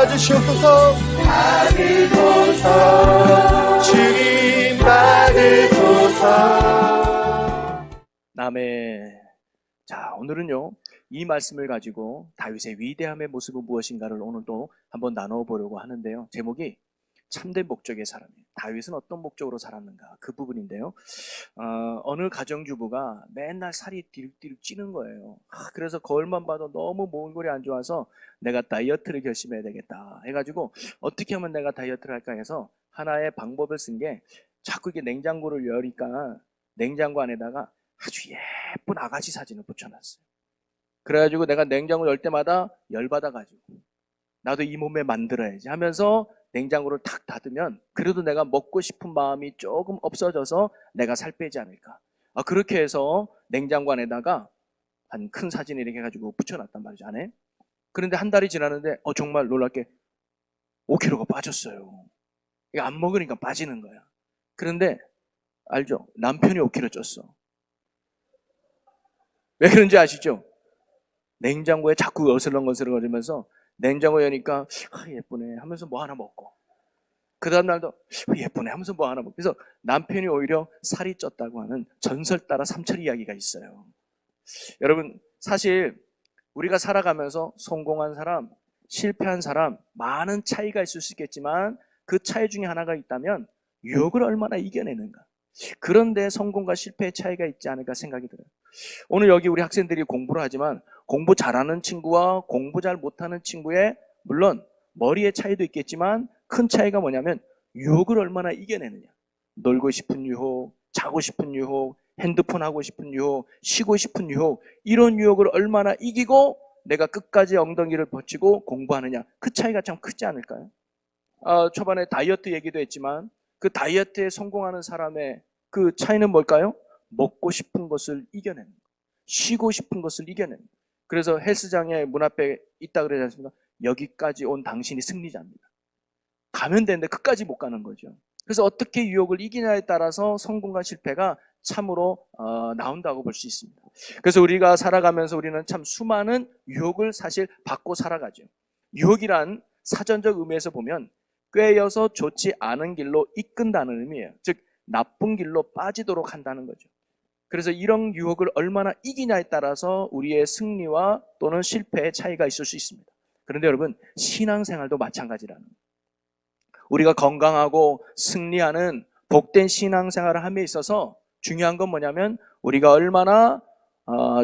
받으시옵소서. 받으소서. 주님 받으소서. 아멘. 자, 오늘은요, 이 말씀을 가지고 다윗의 위대함의 모습은 무엇인가를 오늘도 한번 나눠보려고 하는데요. 제목이 참된 목적의 사람이에요. 다윗은 어떤 목적으로 살았는가, 그 부분인데요. 어느 가정주부가 맨날 살이 띠룩띠룩 찌는 거예요. 그래서 거울만 봐도 너무 몰골이 안 좋아서 내가 다이어트를 결심해야 되겠다 해가지고 어떻게 하면 내가 다이어트를 할까 해서 하나의 방법을 쓴 게, 자꾸 이게 냉장고를 여니까 냉장고 안에다가 아주 예쁜 아가씨 사진을 붙여놨어요. 그래가지고 내가 냉장고 열 때마다 열받아가지고 나도 이 몸에 만들어야지 하면서 냉장고를 탁 닫으면 그래도 내가 먹고 싶은 마음이 조금 없어져서 내가 살 빼지 않을까. 그렇게 해서 냉장고 안에다가 한 큰 사진을 이렇게 해가지고 붙여놨단 말이죠, 안에. 그런데 한 달이 지났는데 정말 놀랍게 5kg가 빠졌어요. 이거 안 먹으니까 빠지는 거야. 그런데 알죠? 남편이 5kg 쪘어. 왜 그런지 아시죠? 냉장고에 자꾸 어슬렁어슬렁 거리면서 냉장고 여니까 예쁘네 하면서 뭐 하나 먹고, 그 다음 날도 예쁘네 하면서 뭐 하나 먹고, 그래서 남편이 오히려 살이 쪘다고 하는 전설 따라 삼철 이야기가 있어요. 여러분, 사실 우리가 살아가면서 성공한 사람, 실패한 사람, 많은 차이가 있을 수 있겠지만 그 차이 중에 하나가 있다면 유혹을 얼마나 이겨내는가. 그런데 성공과 실패의 차이가 있지 않을까 생각이 들어요. 오늘 여기 우리 학생들이 공부를 하지만 공부 잘하는 친구와 공부 잘 못하는 친구의, 물론 머리의 차이도 있겠지만 큰 차이가 뭐냐면 유혹을 얼마나 이겨내느냐. 놀고 싶은 유혹, 자고 싶은 유혹, 핸드폰 하고 싶은 유혹, 쉬고 싶은 유혹, 이런 유혹을 얼마나 이기고 내가 끝까지 엉덩이를 버티고 공부하느냐. 그 차이가 참 크지 않을까요? 초반에 다이어트 얘기도 했지만 그 다이어트에 성공하는 사람의 그 차이는 뭘까요? 먹고 싶은 것을 이겨내는 거, 쉬고 싶은 것을 이겨내는 거. 그래서 헬스장에 문 앞에 있다 그러지 않습니까? 여기까지 온 당신이 승리자입니다. 가면 되는데 끝까지 못 가는 거죠. 그래서 어떻게 유혹을 이기냐에 따라서 성공과 실패가 참으로 나온다고 볼 수 있습니다. 그래서 우리가 살아가면서 우리는 참 수많은 유혹을 사실 받고 살아가죠. 유혹이란 사전적 의미에서 보면 꿰여서 좋지 않은 길로 이끈다는 의미예요. 즉 나쁜 길로 빠지도록 한다는 거죠. 그래서 이런 유혹을 얼마나 이기냐에 따라서 우리의 승리와 또는 실패의 차이가 있을 수 있습니다. 그런데 여러분, 신앙생활도 마찬가지라는 거예요. 우리가 건강하고 승리하는 복된 신앙생활을 함에 있어서 중요한 건 뭐냐면 우리가 얼마나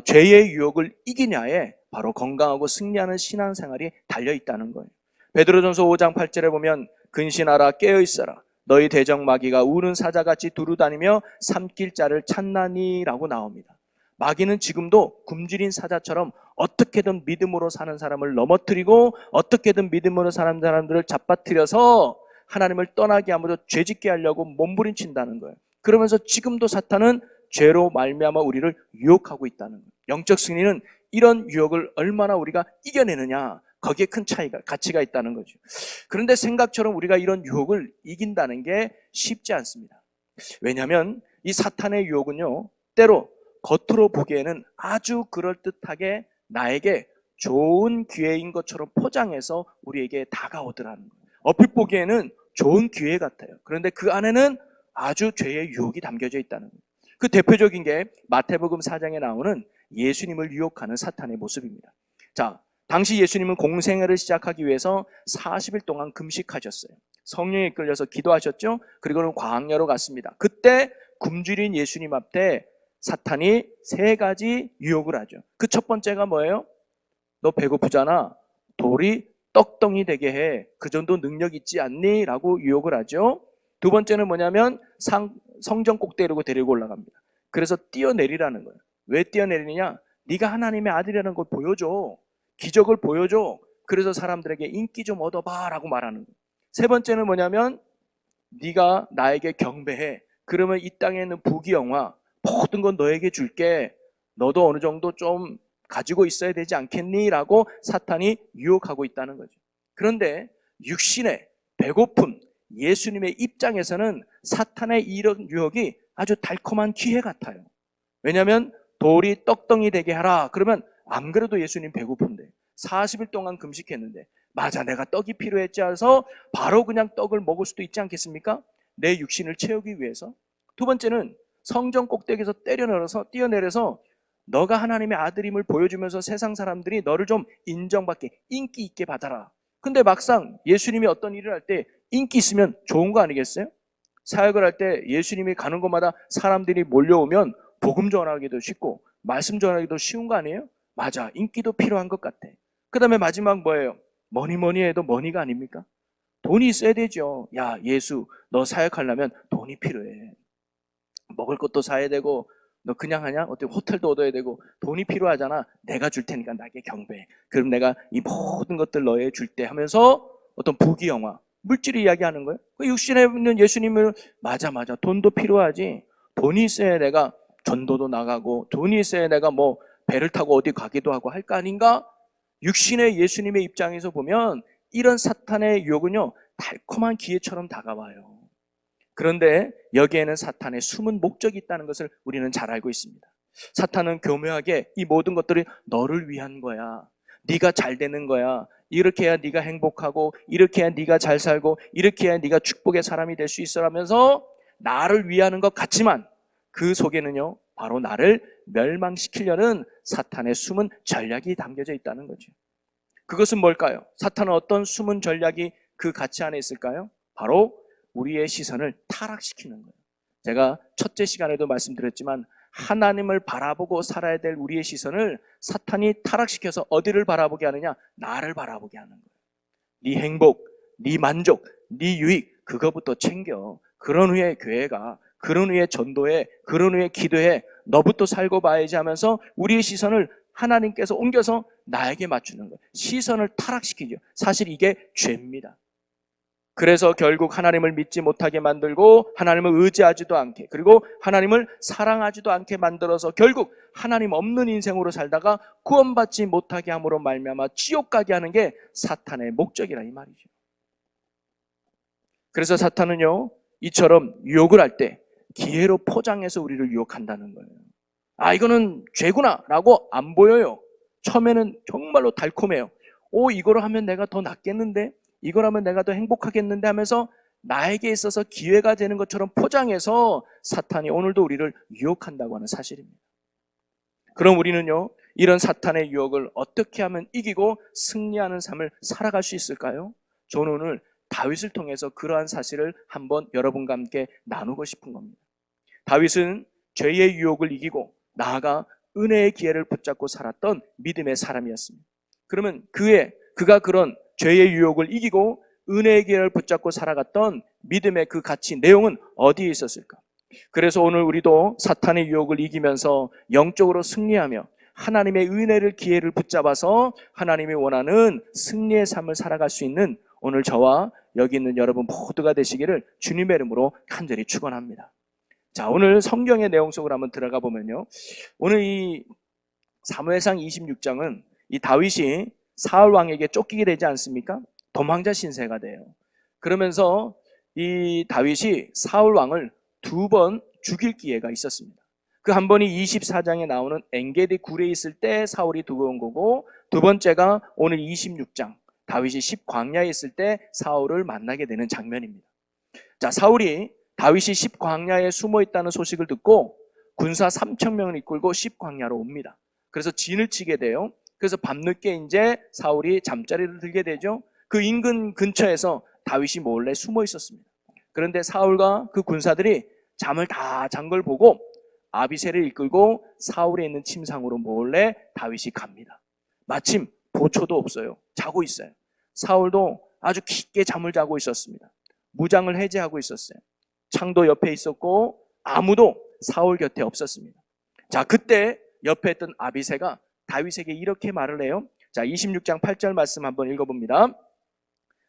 죄의 유혹을 이기냐에 바로 건강하고 승리하는 신앙생활이 달려있다는 거예요. 베드로전서 5장 8절에 보면 근신하라, 깨어있어라, 너희 대적마귀가 우는 사자같이 두루다니며 삼킬 자를 찾나니 라고 나옵니다. 마귀는 지금도 굶주린 사자처럼 어떻게든 믿음으로 사는 사람을 넘어뜨리고 어떻게든 믿음으로 사는 사람들을 잡아뜨려서 하나님을 떠나게 하면서 죄짓게 하려고 몸부림친다는 거예요. 그러면서 지금도 사탄은 죄로 말미암아 우리를 유혹하고 있다는 거예요. 영적 승리는 이런 유혹을 얼마나 우리가 이겨내느냐, 거기에 큰 차이가, 가치가 있다는 거죠. 그런데 생각처럼 우리가 이런 유혹을 이긴다는 게 쉽지 않습니다. 왜냐하면 이 사탄의 유혹은요, 때로 겉으로 보기에는 아주 그럴듯하게 나에게 좋은 기회인 것처럼 포장해서 우리에게 다가오더라는 거예요. 얼핏 보기에는 좋은 기회 같아요. 그런데 그 안에는 아주 죄의 유혹이 담겨져 있다는 거예요. 그 대표적인 게 마태복음 4장에 나오는 예수님을 유혹하는 사탄의 모습입니다. 자, 당시 예수님은 공생애를 시작하기 위해서 40일 동안 금식하셨어요. 성령에 이끌려서 기도하셨죠. 그리고는 광야로 갔습니다. 그때 굶주린 예수님 앞에 사탄이 세 가지 유혹을 하죠. 그 첫 번째가 뭐예요? 너 배고프잖아. 돌이 떡덩이 되게 해. 그 정도 능력 있지 않니? 라고 유혹을 하죠. 두 번째는 뭐냐면 성전 꼭대기로 데리고 올라갑니다. 그래서 뛰어내리라는 거예요. 왜 뛰어내리느냐? 네가 하나님의 아들이라는 걸 보여줘. 기적을 보여줘. 그래서 사람들에게 인기 좀 얻어봐 라고 말하는 거예요. 세 번째는 뭐냐면 네가 나에게 경배해. 그러면 이 땅에 있는 부귀영화 모든 건 너에게 줄게. 너도 어느 정도 좀 가지고 있어야 되지 않겠니? 라고 사탄이 유혹하고 있다는 거죠. 그런데 육신의 배고픔, 예수님의 입장에서는 사탄의 이런 유혹이 아주 달콤한 기회 같아요. 왜냐하면 돌이 떡덩이 되게 하라. 그러면 안 그래도 예수님 배고픈데 40일 동안 금식했는데 맞아, 내가 떡이 필요했지 해서 바로 그냥 떡을 먹을 수도 있지 않겠습니까? 내 육신을 채우기 위해서. 두 번째는 성전 꼭대기에서 뛰어내려서 너가 하나님의 아들임을 보여주면서 세상 사람들이 너를 좀 인정받게, 인기 있게 받아라. 근데 막상 예수님이 어떤 일을 할 때 인기 있으면 좋은 거 아니겠어요? 사역을 할 때 예수님이 가는 곳마다 사람들이 몰려오면 복음 전하기도 쉽고 말씀 전하기도 쉬운 거 아니에요? 맞아, 인기도 필요한 것 같아. 그 다음에 마지막 뭐예요? 뭐니 해도 머니가 아닙니까? 돈이 있어야 되죠. 야, 예수, 너 사역하려면 돈이 필요해. 먹을 것도 사야 되고, 너 그냥 하냐? 어떻게 호텔도 얻어야 되고, 돈이 필요하잖아. 내가 줄 테니까 나에게 경배해. 그럼 내가 이 모든 것들 너에 줄 때 하면서 어떤 부귀영화, 물질을 이야기하는 거예요. 그 육신에 있는 예수님은 맞아. 돈도 필요하지. 돈이 있어야 내가 전도도 나가고, 돈이 있어야 내가 뭐 배를 타고 어디 가기도 하고 할 거 아닌가? 육신의 예수님의 입장에서 보면 이런 사탄의 유혹은요, 달콤한 기회처럼 다가와요. 그런데 여기에는 사탄의 숨은 목적이 있다는 것을 우리는 잘 알고 있습니다. 사탄은 교묘하게 이 모든 것들이 너를 위한 거야. 네가 잘 되는 거야. 이렇게 해야 네가 행복하고, 이렇게 해야 네가 잘 살고, 이렇게 해야 네가 축복의 사람이 될 수 있어라면서 나를 위하는 것 같지만 그 속에는요, 바로 나를 멸망시키려는 사탄의 숨은 전략이 담겨져 있다는 거죠. 그것은 뭘까요? 사탄은 어떤 숨은 전략이 그 가치 안에 있을까요? 바로 우리의 시선을 타락시키는 거예요. 제가 첫째 시간에도 말씀드렸지만 하나님을 바라보고 살아야 될 우리의 시선을 사탄이 타락시켜서 어디를 바라보게 하느냐? 나를 바라보게 하는 거예요. 네 행복, 네 만족, 네 유익 그거부터 챙겨. 그런 후에 교회가, 그런 후에 전도해, 그런 후에 기도해, 너부터 살고 봐야지 하면서 우리의 시선을 하나님께서 옮겨서 나에게 맞추는 거예요. 시선을 타락시키죠. 사실 이게 죄입니다. 그래서 결국 하나님을 믿지 못하게 만들고 하나님을 의지하지도 않게, 그리고 하나님을 사랑하지도 않게 만들어서 결국 하나님 없는 인생으로 살다가 구원받지 못하게 함으로 말미암아 지옥 가게 하는 게 사탄의 목적이라 이 말이죠. 그래서 사탄은요, 이처럼 유혹을 할 때 기회로 포장해서 우리를 유혹한다는 거예요. 아, 이거는 죄구나 라고 안 보여요. 처음에는 정말로 달콤해요. 이거를 하면 내가 더 낫겠는데, 이걸 하면 내가 더 행복하겠는데 하면서 나에게 있어서 기회가 되는 것처럼 포장해서 사탄이 오늘도 우리를 유혹한다고 하는 사실입니다. 그럼 우리는요, 이런 사탄의 유혹을 어떻게 하면 이기고 승리하는 삶을 살아갈 수 있을까요? 저는 오늘 다윗을 통해서 그러한 사실을 한번 여러분과 함께 나누고 싶은 겁니다. 다윗은 죄의 유혹을 이기고 나아가 은혜의 기회를 붙잡고 살았던 믿음의 사람이었습니다. 그러면 그가 그런 죄의 유혹을 이기고 은혜의 기회를 붙잡고 살아갔던 믿음의 그 가치, 내용은 어디에 있었을까? 그래서 오늘 우리도 사탄의 유혹을 이기면서 영적으로 승리하며 하나님의 은혜를 기회를 붙잡아서 하나님이 원하는 승리의 삶을 살아갈 수 있는 오늘 저와 여기 있는 여러분 모두가 되시기를 주님의 이름으로 간절히 축원합니다. 자, 오늘 성경의 내용 속으로 한번 들어가 보면요, 오늘 이 사무엘상 26장은 이 다윗이 사울 왕에게 쫓기게 되지 않습니까? 도망자 신세가 돼요. 그러면서 이 다윗이 사울 왕을 2번 죽일 기회가 있었습니다. 그 한 번이 24장에 나오는 엔게디 굴에 있을 때 사울이 두고 온 거고, 두 번째가 오늘 26장 다윗이 10광야에 있을 때 사울을 만나게 되는 장면입니다. 자, 사울이 다윗이 10광야에 숨어 있다는 소식을 듣고 군사 3,000명을 이끌고 10광야로 옵니다. 그래서 진을 치게 돼요. 그래서 밤늦게 이제 사울이 잠자리를 들게 되죠. 그 인근 근처에서 다윗이 몰래 숨어 있었습니다. 그런데 사울과 그 군사들이 잠을 다 잔 걸 보고 아비새를 이끌고 사울에 있는 침상으로 몰래 다윗이 갑니다. 마침 보초도 없어요. 자고 있어요. 사울도 아주 깊게 잠을 자고 있었습니다. 무장을 해제하고 있었어요. 창도 옆에 있었고 아무도 사울 곁에 없었습니다. 자, 그때 옆에 있던 아비새가 다윗에게 이렇게 말을 해요. 자, 26장 8절 말씀 한번 읽어봅니다.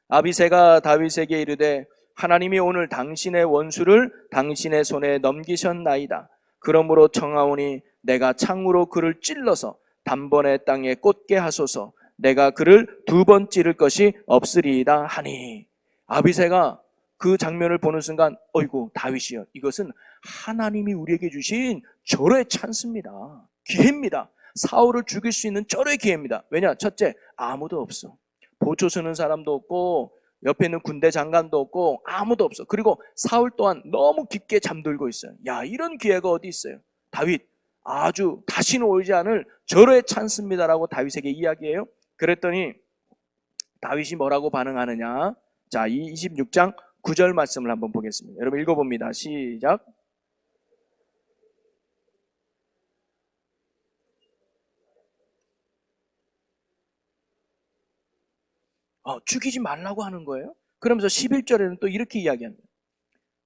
아비새가 다윗에게 이르되 하나님이 오늘 당신의 원수를 당신의 손에 넘기셨나이다. 그러므로 청하오니 내가 창으로 그를 찔러서 단번에 땅에 꽂게 하소서. 내가 그를 2번 찌를 것이 없으리이다 하니. 아비새가 그 장면을 보는 순간 어이구 다윗이여, 이것은 하나님이 우리에게 주신 절호의 찬스입니다. 기회입니다. 사울을 죽일 수 있는 절호의 기회입니다. 왜냐? 첫째, 아무도 없어. 보초 서는 사람도 없고 옆에 있는 군대 장관도 없고 아무도 없어. 그리고 사울 또한 너무 깊게 잠들고 있어요. 야, 이런 기회가 어디 있어요. 다윗 아주 다시는 오지 않을 절호의 찬스입니다라고 다윗에게 이야기해요. 그랬더니 다윗이 뭐라고 반응하느냐. 자, 이 26장 9절 말씀을 한번 보겠습니다. 여러분 읽어봅니다. 시작. 죽이지 말라고 하는 거예요. 그러면서 11절에는 또 이렇게 이야기합니다.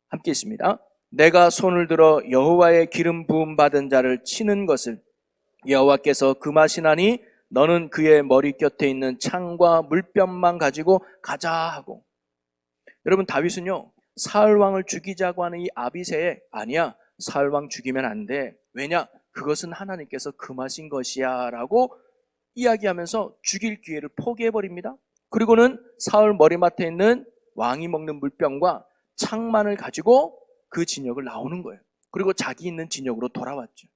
함께 있습니다. 내가 손을 들어 여호와의 기름 부음 받은 자를 치는 것을 여호와께서 금하시나니 너는 그의 머리 곁에 있는 창과 물병만 가지고 가자 하고. 여러분 다윗은요 사울 왕을 죽이자고 하는 이 아비새에 아니야 사울 왕 죽이면 안 돼. 왜냐 그것은 하나님께서 금하신 것이야 라고 이야기하면서 죽일 기회를 포기해버립니다. 그리고는 사울 머리맡에 있는 왕이 먹는 물병과 창만을 가지고 그 진역을 나오는 거예요. 그리고 자기 있는 진역으로 돌아왔죠.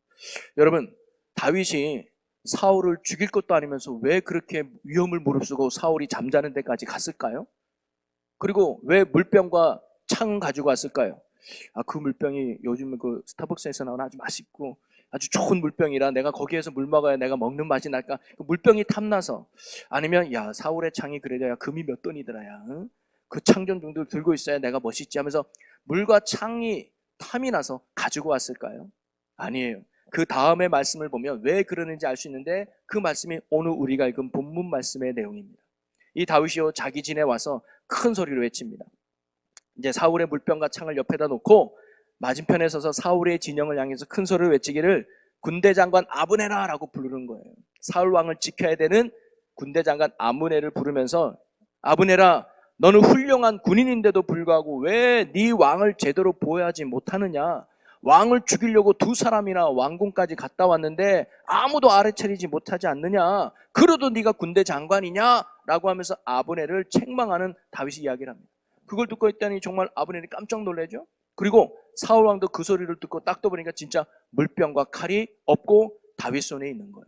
여러분 다윗이 사울을 죽일 것도 아니면서 왜 그렇게 위험을 무릅쓰고 사울이 잠자는 데까지 갔을까요? 그리고 왜 물병과 창 가지고 왔을까요? 그 물병이 요즘 그 스타벅스에서 나오는 아주 맛있고 아주 좋은 물병이라 내가 거기에서 물 먹어야 내가 먹는 맛이 날까? 그 물병이 탐나서. 아니면 야 사울의 창이 그래야 금이 몇 돈이더라 야. 응? 그 창 좀 정도 들고 있어야 내가 멋있지 하면서 물과 창이 탐이 나서 가지고 왔을까요? 아니에요. 그 다음의 말씀을 보면 왜 그러는지 알 수 있는데 그 말씀이 오늘 우리가 읽은 본문 말씀의 내용입니다. 이 다윗이요 자기 진에 와서 큰 소리로 외칩니다. 이제 사울의 물병과 창을 옆에다 놓고 맞은편에 서서 사울의 진영을 향해서 큰 소리를 외치기를 군대 장관 아브네라라고 부르는 거예요. 사울 왕을 지켜야 되는 군대 장관 아브네를 부르면서 아브네라 너는 훌륭한 군인인데도 불구하고 왜 네 왕을 제대로 보호하지 못하느냐. 왕을 죽이려고 두 사람이나 왕궁까지 갔다 왔는데 아무도 알아차리지 못하지 않느냐. 그래도 네가 군대 장관이냐 라고 하면서 아브네를 책망하는 다윗이 이야기를 합니다. 그걸 듣고 있더니 정말 아브넬이 깜짝 놀라죠. 그리고 사울 왕도 그 소리를 듣고 딱 떠보니까 진짜 물병과 칼이 없고 다윗 손에 있는 거예요.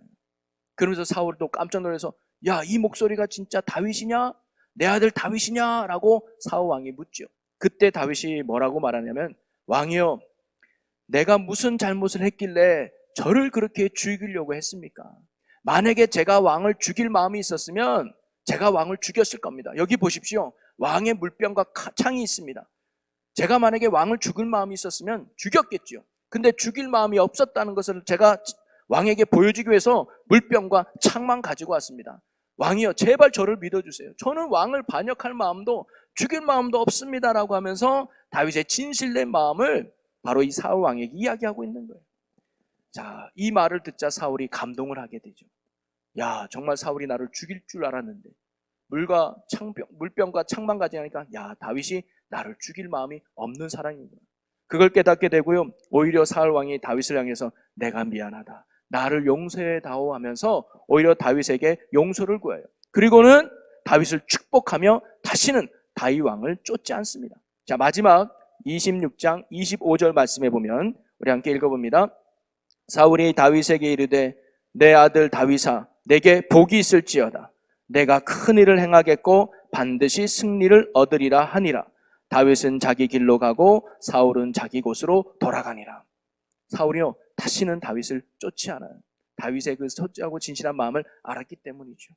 그러면서 사울도 깜짝 놀라서 야, 이 목소리가 진짜 다윗이냐? 내 아들 다윗이냐? 라고 사울 왕이 묻죠. 그때 다윗이 뭐라고 말하냐면 왕이여 내가 무슨 잘못을 했길래 저를 그렇게 죽이려고 했습니까? 만약에 제가 왕을 죽일 마음이 있었으면 제가 왕을 죽였을 겁니다. 여기 보십시오. 왕의 물병과 창이 있습니다. 제가 만약에 왕을 죽일 마음이 있었으면 죽였겠죠. 근데 죽일 마음이 없었다는 것을 제가 왕에게 보여주기 위해서 물병과 창만 가지고 왔습니다. 왕이여 제발 저를 믿어주세요. 저는 왕을 반역할 마음도 죽일 마음도 없습니다라고 하면서 다윗의 진실된 마음을 바로 이 사울 왕에게 이야기하고 있는 거예요. 자, 이 말을 듣자 사울이 감동을 하게 되죠. 야, 정말 사울이 나를 죽일 줄 알았는데 물병과 창만 가지니까 야, 다윗이 나를 죽일 마음이 없는 사람이구나. 그걸 깨닫게 되고요. 오히려 사울 왕이 다윗을 향해서 내가 미안하다. 나를 용서해다오 하면서 오히려 다윗에게 용서를 구해요. 그리고는 다윗을 축복하며 다시는 다윗 왕을 쫓지 않습니다. 자, 마지막 26장 25절 말씀해 보면 우리 함께 읽어봅니다. 사울이 다윗에게 이르되 내 아들 다윗아 내게 복이 있을지어다. 내가 큰 일을 행하겠고 반드시 승리를 얻으리라 하니라. 다윗은 자기 길로 가고 사울은 자기 곳으로 돌아가니라. 사울이요 다시는 다윗을 쫓지 않아요. 다윗의 그 솔직하고 진실한 마음을 알았기 때문이죠.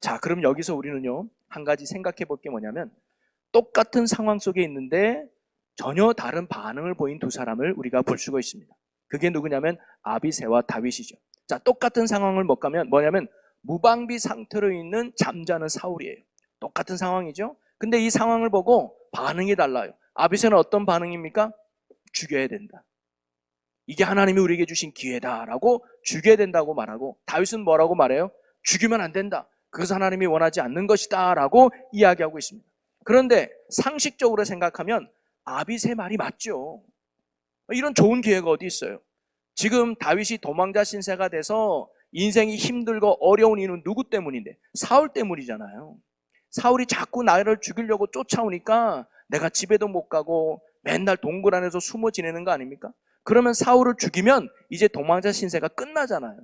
자, 그럼 여기서 우리는요 한 가지 생각해 볼 게 뭐냐면 똑같은 상황 속에 있는데 전혀 다른 반응을 보인 두 사람을 우리가 볼 수가 있습니다. 그게 누구냐면 아비새와 다윗이죠. 자, 똑같은 상황을 뭐냐면 무방비 상태로 있는 잠자는 사울이에요. 똑같은 상황이죠. 근데 이 상황을 보고 반응이 달라요. 아비새는 어떤 반응입니까? 죽여야 된다. 이게 하나님이 우리에게 주신 기회다라고 죽여야 된다고 말하고, 다윗은 뭐라고 말해요? 죽이면 안 된다. 그것은 하나님이 원하지 않는 것이다 라고 이야기하고 있습니다. 그런데 상식적으로 생각하면 아비새 말이 맞죠. 이런 좋은 기회가 어디 있어요? 지금 다윗이 도망자 신세가 돼서 인생이 힘들고 어려운 이유는 누구 때문인데? 사울 때문이잖아요. 사울이 자꾸 나를 죽이려고 쫓아오니까 내가 집에도 못 가고 맨날 동굴 안에서 숨어 지내는 거 아닙니까? 그러면 사울을 죽이면 이제 도망자 신세가 끝나잖아요.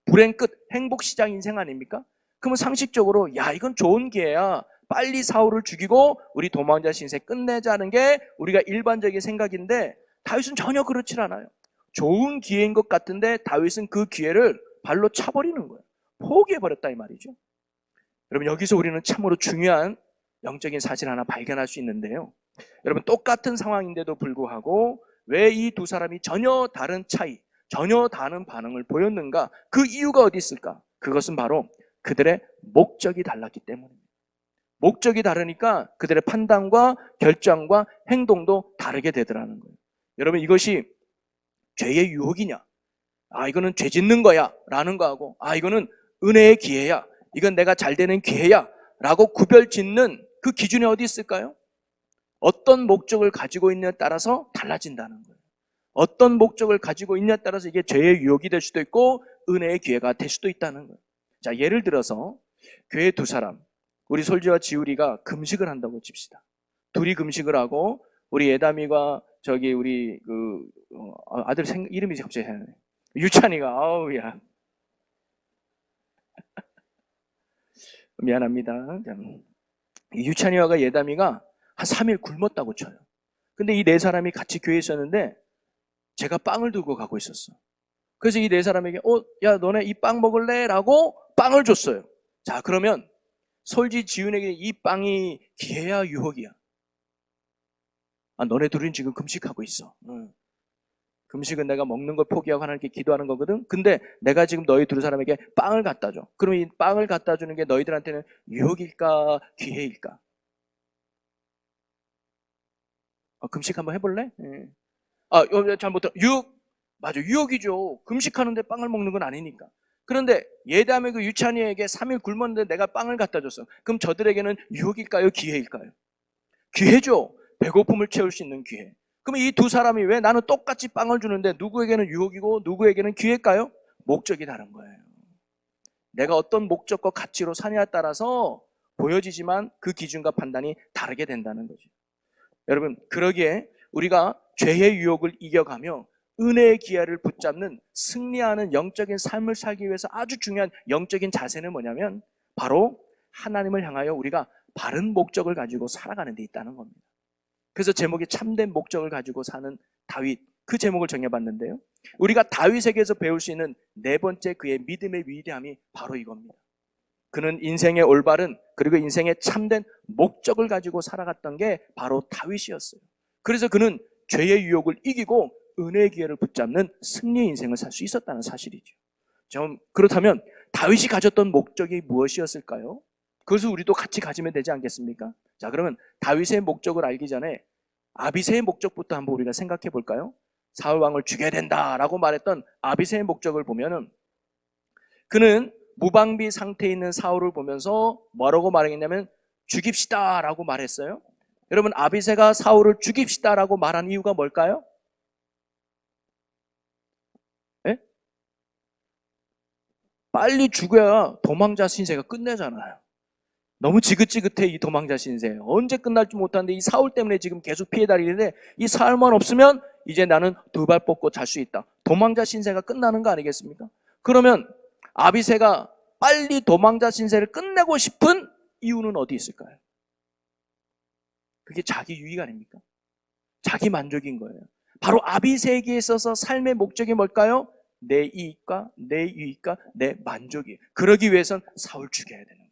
불행 끝, 행복 시작 인생 아닙니까? 그러면 상식적으로 야 이건 좋은 기회야. 빨리 사울을 죽이고 우리 도망자 신세 끝내자는 게 우리가 일반적인 생각인데 다윗은 전혀 그렇지 않아요. 좋은 기회인 것 같은데 다윗은 그 기회를 발로 차버리는 거예요. 포기해버렸다 이 말이죠. 여러분 여기서 우리는 참으로 중요한 영적인 사실 하나 발견할 수 있는데요. 여러분 똑같은 상황인데도 불구하고 왜 이 두 사람이 전혀 다른 차이, 전혀 다른 반응을 보였는가? 그 이유가 어디 있을까? 그것은 바로 그들의 목적이 달랐기 때문입니다. 목적이 다르니까 그들의 판단과 결정과 행동도 다르게 되더라는 거예요. 여러분 이것이 죄의 유혹이냐? 이거는 죄 짓는 거야 라는 거하고 이거는 은혜의 기회야. 이건 내가 잘 되는 기회야 라고 구별 짓는 그 기준이 어디 있을까요? 어떤 목적을 가지고 있느냐에 따라서 달라진다는 거예요. 어떤 목적을 가지고 있느냐에 따라서 이게 죄의 유혹이 될 수도 있고 은혜의 기회가 될 수도 있다는 거예요. 자, 예를 들어서 교회 두 사람, 우리 솔지와 지우리가 금식을 한다고 칩시다. 둘이 금식을 하고 우리 예담이가 저기 우리 아들 이름이 갑자기 생각나네. 유찬이가 아우야 미안합니다. 유찬이와 예담이가 한 3일 굶었다고 쳐요. 근데 이 네 사람이 같이 교회에 있었는데 제가 빵을 들고 가고 있었어. 그래서 이 네 사람에게 야 너네 이 빵 먹을래? 라고 빵을 줬어요. 자 그러면 솔지 지훈에게 이 빵이 기회야 유혹이야? 너네 둘은 지금 금식하고 있어. 금식은 내가 먹는 걸 포기하고 하나님께 기도하는 거거든. 근데 내가 지금 너희 두 사람에게 빵을 갖다 줘. 그럼 이 빵을 갖다 주는 게 너희들한테는 유혹일까 기회일까? 금식 한번 해볼래? 잘못 들어. 맞아, 유혹이죠. 금식하는데 빵을 먹는 건 아니니까. 그런데 예담의 그 유찬이에게 3일 굶었는데 내가 빵을 갖다 줬어. 그럼 저들에게는 유혹일까요? 기회일까요? 기회죠. 배고픔을 채울 수 있는 기회. 그럼 이 두 사람이 왜 나는 똑같이 빵을 주는데 누구에게는 유혹이고 누구에게는 기회일까요? 목적이 다른 거예요. 내가 어떤 목적과 가치로 사냐에 따라서 보여지지만 그 기준과 판단이 다르게 된다는 거죠. 여러분 그러기에 우리가 죄의 유혹을 이겨가며 은혜의 기회를 붙잡는 승리하는 영적인 삶을 살기 위해서 아주 중요한 영적인 자세는 뭐냐면 바로 하나님을 향하여 우리가 바른 목적을 가지고 살아가는 데 있다는 겁니다. 그래서 제목이 참된 목적을 가지고 사는 다윗, 그 제목을 정해봤는데요. 우리가 다윗에게서 배울 수 있는 네 번째 그의 믿음의 위대함이 바로 이겁니다. 그는 인생의 올바른 그리고 인생의 참된 목적을 가지고 살아갔던 게 바로 다윗이었어요. 그래서 그는 죄의 유혹을 이기고 은혜의 기회를 붙잡는 승리의 인생을 살 수 있었다는 사실이죠. 그렇다면 다윗이 가졌던 목적이 무엇이었을까요? 그것을 우리도 같이 가지면 되지 않겠습니까? 자, 그러면 다윗의 목적을 알기 전에 아비새의 목적부터 한번 우리가 생각해 볼까요? 사울 왕을 죽여야 된다라고 말했던 아비새의 목적을 보면은 그는 무방비 상태에 있는 사울을 보면서 뭐라고 말했냐면 죽입시다라고 말했어요. 여러분 아비새가 사울을 죽입시다라고 말한 이유가 뭘까요? 예? 빨리 죽여야 도망자 신세가 끝내잖아요. 너무 지긋지긋해 이 도망자 신세. 언제 끝날지 못하는데 이 사울 때문에 지금 계속 피해 다니는데 이 사울만 없으면 이제 나는 두 발 뻗고 잘 수 있다. 도망자 신세가 끝나는 거 아니겠습니까? 그러면 아비새가 빨리 도망자 신세를 끝내고 싶은 이유는 어디 있을까요? 그게 자기 유익 아닙니까? 자기 만족인 거예요. 바로 아비새에게 있어서 삶의 목적이 뭘까요? 내 이익과 내 유익과 내 만족이에요. 그러기 위해선 사울 죽여야 되는 거예요.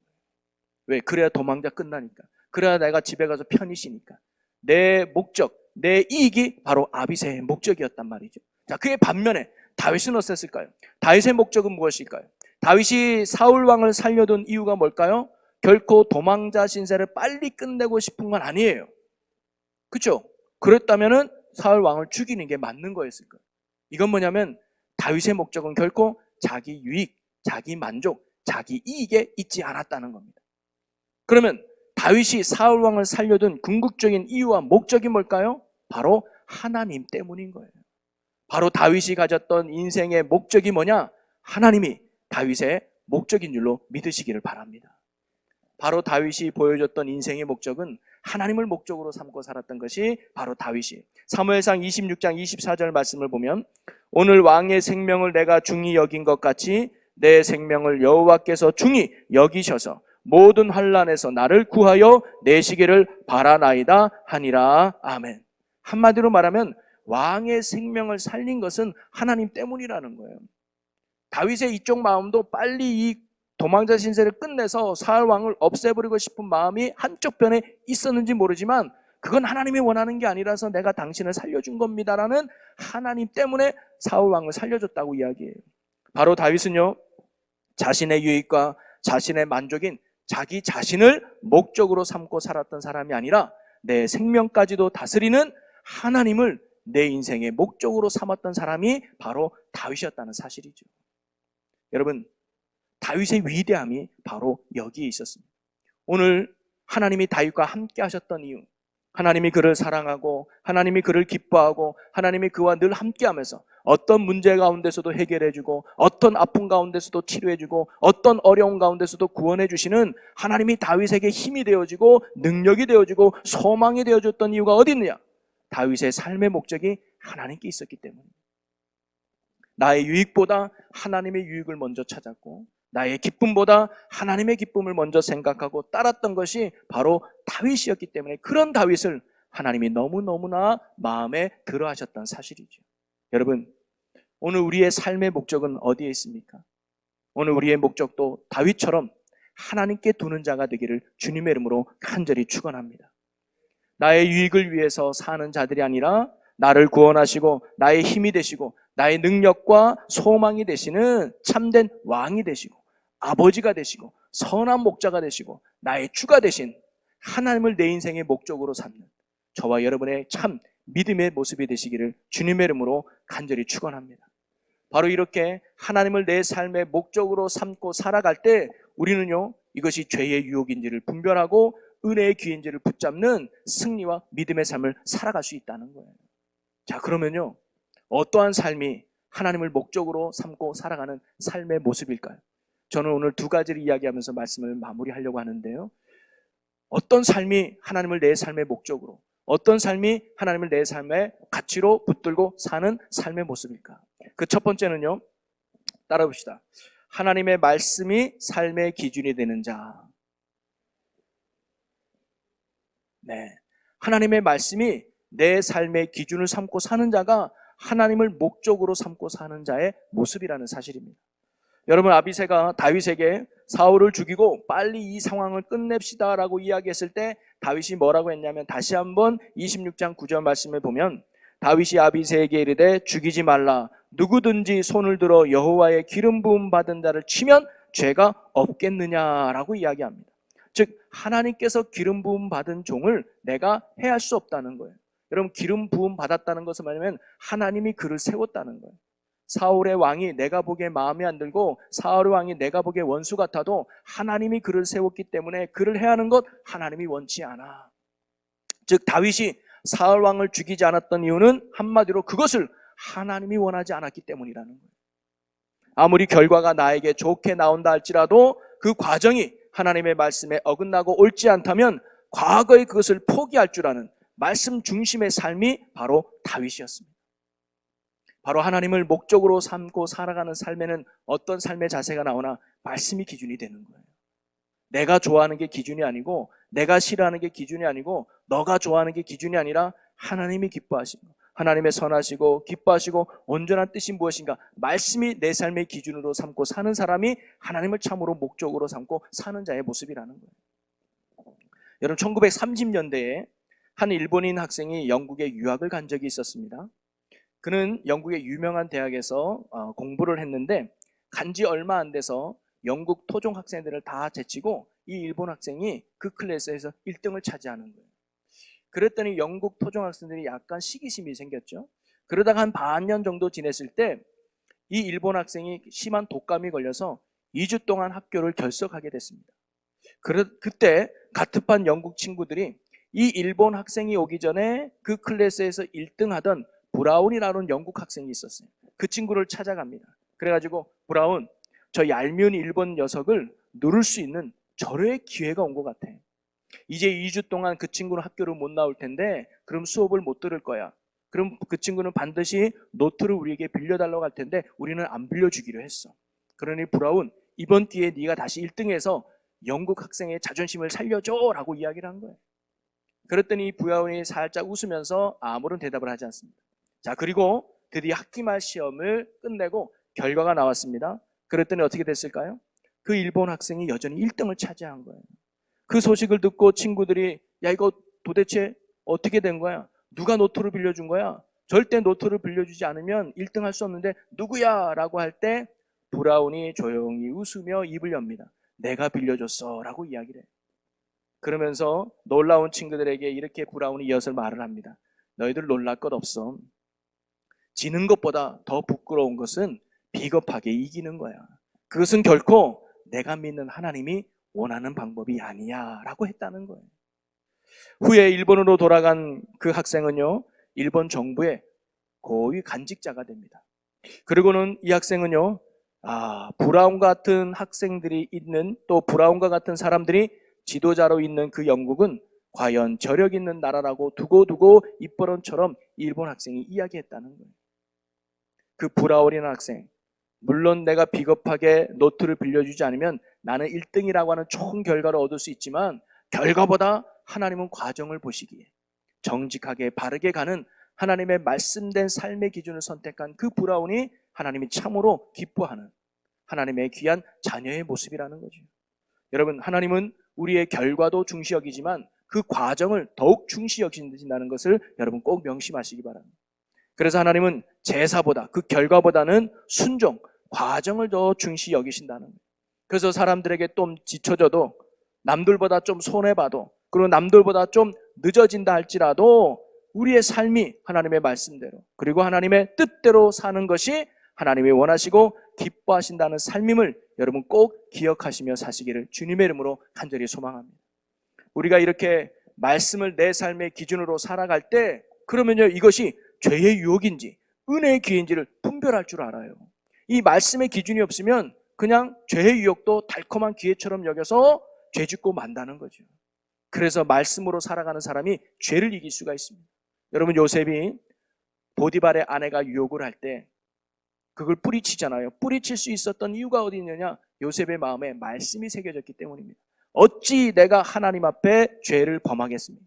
왜? 그래야 도망자 끝나니까. 그래야 내가 집에 가서 편히 쉬니까. 내 목적, 내 이익이 바로 아비새의 목적이었단 말이죠. 자, 그의 반면에 다윗은 어땠을까요? 다윗의 목적은 무엇일까요? 다윗이 사울 왕을 살려둔 이유가 뭘까요? 결코 도망자 신세를 빨리 끝내고 싶은 건 아니에요. 그렇죠? 그랬다면은 사울 왕을 죽이는 게 맞는 거였을 거예요. 이건 뭐냐면 다윗의 목적은 결코 자기 유익, 자기 만족, 자기 이익에 있지 않았다는 겁니다. 그러면 다윗이 사울 왕을 살려둔 궁극적인 이유와 목적이 뭘까요? 바로 하나님 때문인 거예요. 바로 다윗이 가졌던 인생의 목적이 뭐냐? 하나님이 다윗의 목적인 줄로 믿으시기를 바랍니다. 바로 다윗이 보여줬던 인생의 목적은 하나님을 목적으로 삼고 살았던 것이 바로 다윗이. 사무엘상 26장 24절 말씀을 보면 오늘 왕의 생명을 내가 중히 여긴 것 같이 내 생명을 여호와께서 중히 여기셔서 모든 환난에서 나를 구하여 내시기를 바라나이다 하니라. 아멘. 한마디로 말하면 왕의 생명을 살린 것은 하나님 때문이라는 거예요. 다윗의 이쪽 마음도 빨리 이 도망자 신세를 끝내서 사울 왕을 없애버리고 싶은 마음이 한쪽 편에 있었는지 모르지만 그건 하나님이 원하는 게 아니라서 내가 당신을 살려준 겁니다라는 하나님 때문에 사울 왕을 살려줬다고 이야기해요. 바로 다윗은요, 자신의 유익과 자신의 만족인 자기 자신을 목적으로 삼고 살았던 사람이 아니라 내 생명까지도 다스리는 하나님을 내 인생의 목적으로 삼았던 사람이 바로 다윗이었다는 사실이죠. 여러분, 다윗의 위대함이 바로 여기에 있었습니다. 오늘 하나님이 다윗과 함께 하셨던 이유, 하나님이 그를 사랑하고 하나님이 그를 기뻐하고 하나님이 그와 늘 함께하면서 어떤 문제 가운데서도 해결해주고 어떤 아픔 가운데서도 치료해주고 어떤 어려움 가운데서도 구원해주시는 하나님이 다윗에게 힘이 되어지고 능력이 되어지고 소망이 되어줬던 이유가 어디 있느냐? 다윗의 삶의 목적이 하나님께 있었기 때문입니다. 나의 유익보다 하나님의 유익을 먼저 찾았고 나의 기쁨보다 하나님의 기쁨을 먼저 생각하고 따랐던 것이 바로 다윗이었기 때문에 그런 다윗을 하나님이 너무너무나 마음에 들어 하셨던 사실이죠. 여러분, 오늘 우리의 삶의 목적은 어디에 있습니까? 오늘 우리의 목적도 다윗처럼 하나님께 두는 자가 되기를 주님의 이름으로 간절히 축원합니다. 나의 유익을 위해서 사는 자들이 아니라 나를 구원하시고 나의 힘이 되시고 나의 능력과 소망이 되시는 참된 왕이 되시고 아버지가 되시고 선한 목자가 되시고 나의 주가 되신 하나님을 내 인생의 목적으로 삼는 저와 여러분의 참 믿음의 모습이 되시기를 주님의 이름으로 간절히 축원합니다. 바로 이렇게 하나님을 내 삶의 목적으로 삼고 살아갈 때 우리는요, 이것이 죄의 유혹인지를 분별하고 은혜의 기회인지를 붙잡는 승리와 믿음의 삶을 살아갈 수 있다는 거예요. 자, 그러면요, 어떠한 삶이 하나님을 목적으로 삼고 살아가는 삶의 모습일까요? 저는 오늘 두 가지를 이야기하면서 말씀을 마무리하려고 하는데요. 어떤 삶이 하나님을 내 삶의 목적으로, 어떤 삶이 하나님을 내 삶의 가치로 붙들고 사는 삶의 모습일까? 그 첫 번째는요, 따라 봅시다. 하나님의 말씀이 삶의 기준이 되는 자. 네, 하나님의 말씀이 내 삶의 기준을 삼고 사는 자가 하나님을 목적으로 삼고 사는 자의 모습이라는 사실입니다. 여러분, 아비새가 다윗에게 사울을 죽이고 빨리 이 상황을 끝냅시다 라고 이야기했을 때 다윗이 뭐라고 했냐면, 다시 한번 26장 9절 말씀을 보면 다윗이 아비새에게 이르되 죽이지 말라. 누구든지 손을 들어 여호와의 기름 부음 받은 자를 치면 죄가 없겠느냐라고 이야기합니다. 즉, 하나님께서 기름 부음 받은 종을 내가 해할 수 없다는 거예요. 여러분, 기름 부음 받았다는 것은 뭐냐면 하나님이 그를 세웠다는 거예요. 사울의 왕이 내가 보기에 마음에 안 들고 사울의 왕이 내가 보기에 원수 같아도 하나님이 그를 세웠기 때문에 그를 해야 하는 것 하나님이 원치 않아. 즉, 다윗이 사울 왕을 죽이지 않았던 이유는 한마디로 그것을 하나님이 원하지 않았기 때문이라는 거예요. 아무리 결과가 나에게 좋게 나온다 할지라도 그 과정이 하나님의 말씀에 어긋나고 옳지 않다면 과거의 그것을 포기할 줄 아는 말씀 중심의 삶이 바로 다윗이었습니다. 바로 하나님을 목적으로 삼고 살아가는 삶에는 어떤 삶의 자세가 나오나 말씀이 기준이 되는 거예요. 내가 좋아하는 게 기준이 아니고 내가 싫어하는 게 기준이 아니고 너가 좋아하는 게 기준이 아니라 하나님이 기뻐하시고 하나님의 선하시고 기뻐하시고 온전한 뜻이 무엇인가, 말씀이 내 삶의 기준으로 삼고 사는 사람이 하나님을 참으로 목적으로 삼고 사는 자의 모습이라는 거예요. 여러분, 1930년대에 한 일본인 학생이 영국에 유학을 간 적이 있었습니다. 그는 영국의 유명한 대학에서 공부를 했는데 간지 얼마 안 돼서 영국 토종 학생들을 다 제치고 이 일본 학생이 그 클래스에서 1등을 차지하는 거예요. 그랬더니 영국 토종 학생들이 약간 시기심이 생겼죠. 그러다가 한 반년 정도 지냈을 때 이 일본 학생이 심한 독감이 걸려서 2주 동안 학교를 결석하게 됐습니다. 그때 같은 반 영국 친구들이 이 일본 학생이 오기 전에 그 클래스에서 1등 하던 브라운이라는 영국 학생이 있었어요. 그 친구를 찾아갑니다. 그래가지고, 브라운, 저 얄미운 일본 녀석을 누를 수 있는 절호의 기회가 온 것 같아. 이제 2주 동안 그 친구는 학교를 못 나올 텐데 그럼 수업을 못 들을 거야. 그럼 그 친구는 반드시 노트를 우리에게 빌려달라고 할 텐데 우리는 안 빌려주기로 했어. 그러니 브라운, 이번 기회에 네가 다시 1등해서 영국 학생의 자존심을 살려줘 라고 이야기를 한 거예요. 그랬더니 브라운이 살짝 웃으면서 아무런 대답을 하지 않습니다. 자, 그리고 드디어 학기 말 시험을 끝내고 결과가 나왔습니다. 그랬더니 어떻게 됐을까요? 그 일본 학생이 여전히 1등을 차지한 거예요. 그 소식을 듣고 친구들이 야, 이거 도대체 어떻게 된 거야? 누가 노트를 빌려준 거야? 절대 노트를 빌려주지 않으면 1등 할 수 없는데 누구야? 라고 할 때 브라운이 조용히 웃으며 입을 엽니다. 내가 빌려줬어 라고 이야기를 해요. 그러면서 놀라운 친구들에게 이렇게 브라운이 이어서 말을 합니다. 너희들 놀랄 것 없어. 지는 것보다 더 부끄러운 것은 비겁하게 이기는 거야. 그것은 결코 내가 믿는 하나님이 원하는 방법이 아니야 라고 했다는 거예요. 후에 일본으로 돌아간 그 학생은요, 일본 정부의 고위 간직자가 됩니다. 그리고는 이 학생은요, 브라운 같은 학생들이 있는, 또 브라운과 같은 사람들이 지도자로 있는 그 영국은 과연 저력 있는 나라라고 두고두고 입버릇처럼 일본 학생이 이야기했다는 거예요. 그 브라운이라는 학생, 물론 내가 비겁하게 노트를 빌려주지 않으면 나는 1등이라고 하는 좋은 결과를 얻을 수 있지만 결과보다 하나님은 과정을 보시기에 정직하게 바르게 가는 하나님의 말씀된 삶의 기준을 선택한 그 브라운이 하나님이 참으로 기뻐하는 하나님의 귀한 자녀의 모습이라는 거죠. 여러분, 하나님은 우리의 결과도 중시 여기지만 그 과정을 더욱 중시 여기신다는 것을 여러분 꼭 명심하시기 바랍니다. 그래서 하나님은 제사보다, 그 결과보다는 순종, 과정을 더 중시 여기신다는 거예요. 그래서 사람들에게 좀 지쳐져도, 남들보다 좀 손해봐도, 그리고 남들보다 좀 늦어진다 할지라도 우리의 삶이 하나님의 말씀대로, 그리고 하나님의 뜻대로 사는 것이 하나님이 원하시고 기뻐하신다는 삶임을 여러분 꼭 기억하시며 사시기를 주님의 이름으로 간절히 소망합니다. 우리가 이렇게 말씀을 내 삶의 기준으로 살아갈 때, 그러면요, 이것이 죄의 유혹인지 은혜의 기회인지를 분별할 줄 알아요. 이 말씀의 기준이 없으면 그냥 죄의 유혹도 달콤한 기회처럼 여겨서 죄 짓고 만다는 거죠. 그래서 말씀으로 살아가는 사람이 죄를 이길 수가 있습니다. 여러분, 요셉이 보디발의 아내가 유혹을 할 때 그걸 뿌리치잖아요. 뿌리칠 수 있었던 이유가 어디 있느냐? 요셉의 마음에 말씀이 새겨졌기 때문입니다. 어찌 내가 하나님 앞에 죄를 범하겠습니까?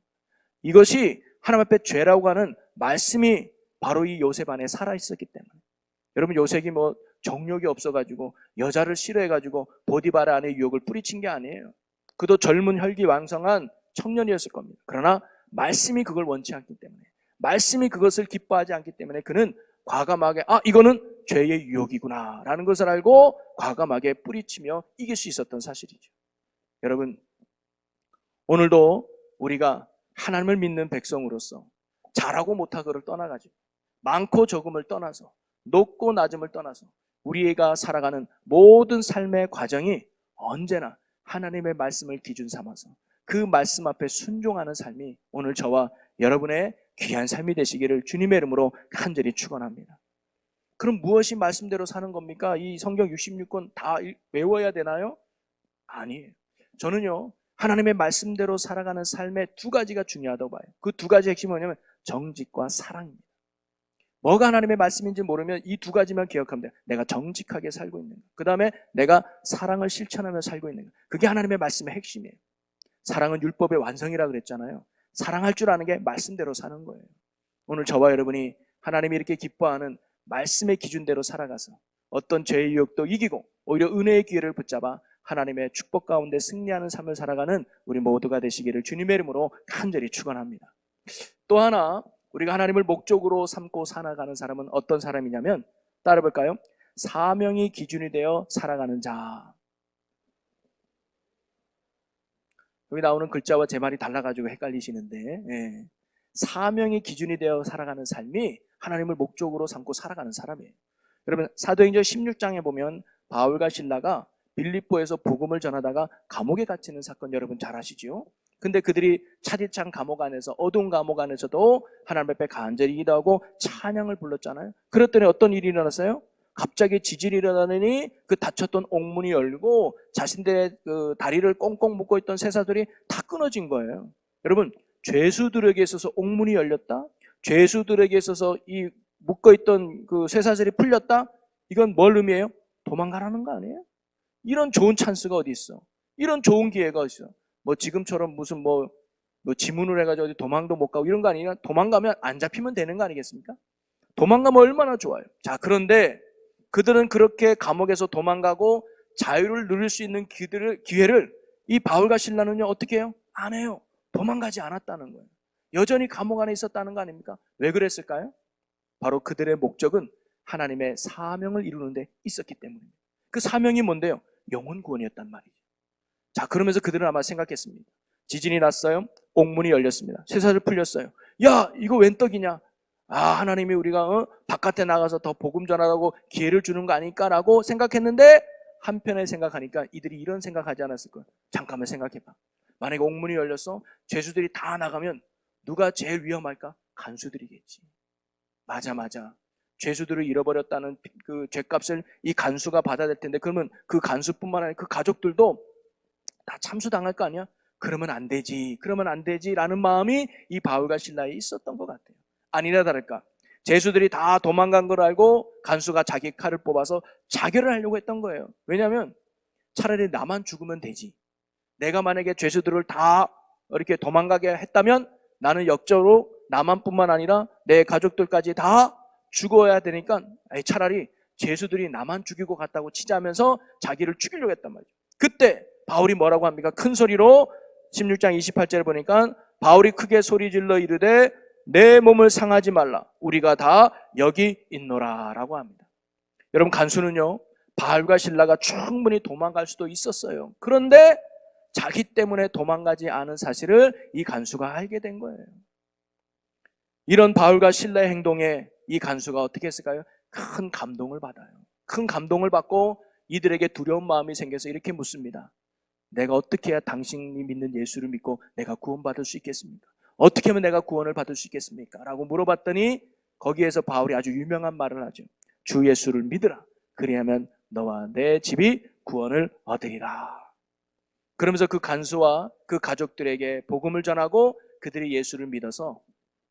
이것이 하나님 앞에 죄라고 하는 말씀이 바로 이 요셉 안에 살아있었기 때문에. 여러분, 요셉이 뭐 정욕이 없어가지고 여자를 싫어해가지고 보디발 안에 유혹을 뿌리친 게 아니에요. 그도 젊은 혈기왕성한 청년이었을 겁니다. 그러나 말씀이 그걸 원치 않기 때문에, 말씀이 그것을 기뻐하지 않기 때문에 그는 과감하게 이거는 죄의 유혹이구나 라는 것을 알고 과감하게 뿌리치며 이길 수 있었던 사실이죠. 여러분, 오늘도 우리가 하나님을 믿는 백성으로서 잘하고 못하고를 떠나가지고 많고 적음을 떠나서 높고 낮음을 떠나서 우리가 살아가는 모든 삶의 과정이 언제나 하나님의 말씀을 기준 삼아서 그 말씀 앞에 순종하는 삶이 오늘 저와 여러분의 귀한 삶이 되시기를 주님의 이름으로 간절히 축원합니다. 그럼 무엇이 말씀대로 사는 겁니까? 이 성경 66권 다 외워야 되나요? 아니에요. 저는요, 하나님의 말씀대로 살아가는 삶의 두 가지가 중요하다고 봐요. 그 두 가지 핵심은 뭐냐면 정직과 사랑입니다. 뭐가 하나님의 말씀인지 모르면 이 두 가지만 기억하면 돼요. 내가 정직하게 살고 있는 것, 그 다음에 내가 사랑을 실천하며 살고 있는 것. 그게 하나님의 말씀의 핵심이에요. 사랑은 율법의 완성이라고 그랬잖아요. 사랑할 줄 아는 게 말씀대로 사는 거예요. 오늘 저와 여러분이 하나님이 이렇게 기뻐하는 말씀의 기준대로 살아가서 어떤 죄의 유혹도 이기고 오히려 은혜의 기회를 붙잡아 하나님의 축복 가운데 승리하는 삶을 살아가는 우리 모두가 되시기를 주님의 이름으로 간절히 축원합니다. 또 하나, 우리가 하나님을 목적으로 삼고 살아가는 사람은 어떤 사람이냐면, 따라볼까요? 사명이 기준이 되어 살아가는 자. 여기 나오는 글자와 제 말이 달라가지고 헷갈리시는데, 사명이 기준이 되어 살아가는 삶이 하나님을 목적으로 삼고 살아가는 사람이에요. 여러분, 사도행전 16장에 보면 바울과 실라가 빌립보에서 복음을 전하다가 감옥에 갇히는 사건 여러분 잘 아시죠? 근데 그들이 차디찬 감옥 안에서, 어두운 감옥 안에서도 하나님 앞에 간절히 기도하고 찬양을 불렀잖아요. 그랬더니 어떤 일이 일어났어요? 갑자기 지진이 일어나더니 그 닫혔던 옥문이 열리고 자신들의 그 다리를 꽁꽁 묶고 있던 쇠사들이 다 끊어진 거예요. 여러분, 죄수들에게 있어서 옥문이 열렸다? 죄수들에게 있어서 이 묶어있던 그 쇠사슬이 풀렸다? 이건 뭘 의미해요? 도망가라는 거 아니에요? 이런 좋은 찬스가 어디 있어? 이런 좋은 기회가 어디 있어? 뭐 지금처럼 무슨 뭐 지문을 해가지고 어디 도망도 못 가고 이런 거 아니냐? 도망가면 안 잡히면 되는 거 아니겠습니까? 도망가면 얼마나 좋아요. 자, 그런데 그들은 그렇게 감옥에서 도망가고 자유를 누릴 수 있는 기회를 이 바울과 실라는요, 어떻게 해요? 안 해요. 도망가지 않았다는 거예요. 여전히 감옥 안에 있었다는 거 아닙니까? 왜 그랬을까요? 바로 그들의 목적은 하나님의 사명을 이루는 데 있었기 때문입니다. 그 사명이 뭔데요? 영혼 구원이었단 말이죠. 자, 그러면서 그들은 아마 생각했습니다. 지진이 났어요. 옥문이 열렸습니다. 쇠사슬 풀렸어요. 야, 이거 웬 떡이냐? 하나님이 우리가 바깥에 나가서 더 복음 전하라고 기회를 주는 거 아닐까라고 생각했는데, 한편에 생각하니까 이들이 이런 생각하지 않았을 거예요. 잠깐만 생각해봐. 만약에 옥문이 열렸어, 죄수들이 다 나가면 누가 제일 위험할까? 간수들이겠지. 맞아. 죄수들을 잃어버렸다는 그 죄값을 이 간수가 받아야 될 텐데, 그러면 그 간수뿐만 아니라 그 가족들도 다 참수당할 거 아니야? 그러면 안 되지라는 마음이 이 바울과 실라에 있었던 것 같아요. 아니나 다를까, 죄수들이 다 도망간 걸 알고 간수가 자기 칼을 뽑아서 자결을 하려고 했던 거예요. 왜냐하면 차라리 나만 죽으면 되지. 내가 만약에 죄수들을 다 이렇게 도망가게 했다면 나는 역적으로 나만뿐만 아니라 내 가족들까지 다 죽어야 되니까 차라리 죄수들이 나만 죽이고 갔다고 치자면서 자기를 죽이려고 했단 말이죠. 그때 바울이 뭐라고 합니까? 큰 소리로 16장 28절에 보니까 바울이 크게 소리질러 이르되 내 몸을 상하지 말라. 우리가 다 여기 있노라 라고 합니다. 여러분, 간수는요, 바울과 실라가 충분히 도망갈 수도 있었어요. 그런데 자기 때문에 도망가지 않은 사실을 이 간수가 알게 된 거예요. 이런 바울과 실라의 행동에 이 간수가 어떻게 했을까요? 큰 감동을 받아요. 큰 감동을 받고 이들에게 두려운 마음이 생겨서 이렇게 묻습니다. 내가 어떻게 해야 당신이 믿는 예수를 믿고 내가 구원받을 수 있겠습니까? 어떻게 하면 내가 구원을 받을 수 있겠습니까? 라고 물어봤더니 거기에서 바울이 아주 유명한 말을 하죠. 주 예수를 믿으라. 그리하면 너와 내 집이 구원을 얻으리라. 그러면서 그 간수와 그 가족들에게 복음을 전하고 그들이 예수를 믿어서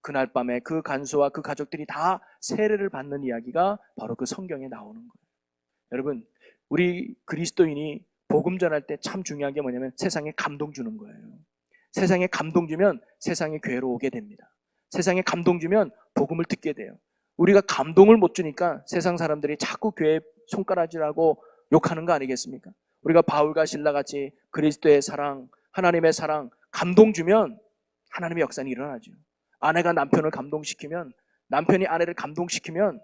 그날 밤에 그 간수와 그 가족들이 다 세례를 받는 이야기가 바로 그 성경에 나오는 거예요. 여러분, 우리 그리스도인이 복음 전할 때 참 중요한 게 뭐냐면 세상에 감동 주는 거예요. 세상에 감동 주면 세상에 교회로 오게 됩니다. 세상에 감동 주면 복음을 듣게 돼요. 우리가 감동을 못 주니까 세상 사람들이 자꾸 교회 손가락질하고 욕하는 거 아니겠습니까? 우리가 바울과 실라 같이 그리스도의 사랑, 하나님의 사랑, 감동 주면 하나님의 역사는 일어나죠. 아내가 남편을 감동시키면, 남편이 아내를 감동시키면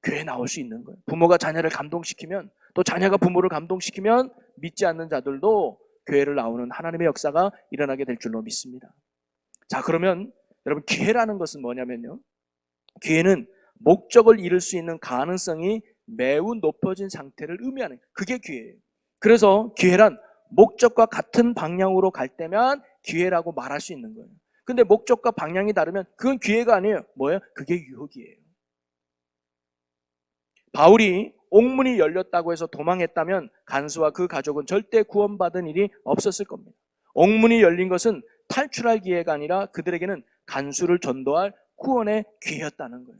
교회에 나올 수 있는 거예요. 부모가 자녀를 감동시키면, 또 자녀가 부모를 감동시키면 믿지 않는 자들도 교회를 나오는 하나님의 역사가 일어나게 될 줄로 믿습니다. 자, 그러면 여러분, 기회라는 것은 뭐냐면요, 기회는 목적을 이룰 수 있는 가능성이 매우 높아진 상태를 의미하는, 그게 기회예요. 그래서 기회란 목적과 같은 방향으로 갈 때면 기회라고 말할 수 있는 거예요. 근데 목적과 방향이 다르면 그건 기회가 아니에요. 뭐예요? 그게 유혹이에요. 바울이 옥문이 열렸다고 해서 도망했다면 간수와 그 가족은 절대 구원받은 일이 없었을 겁니다. 옥문이 열린 것은 탈출할 기회가 아니라 그들에게는 간수를 전도할 구원의 기회였다는 거예요.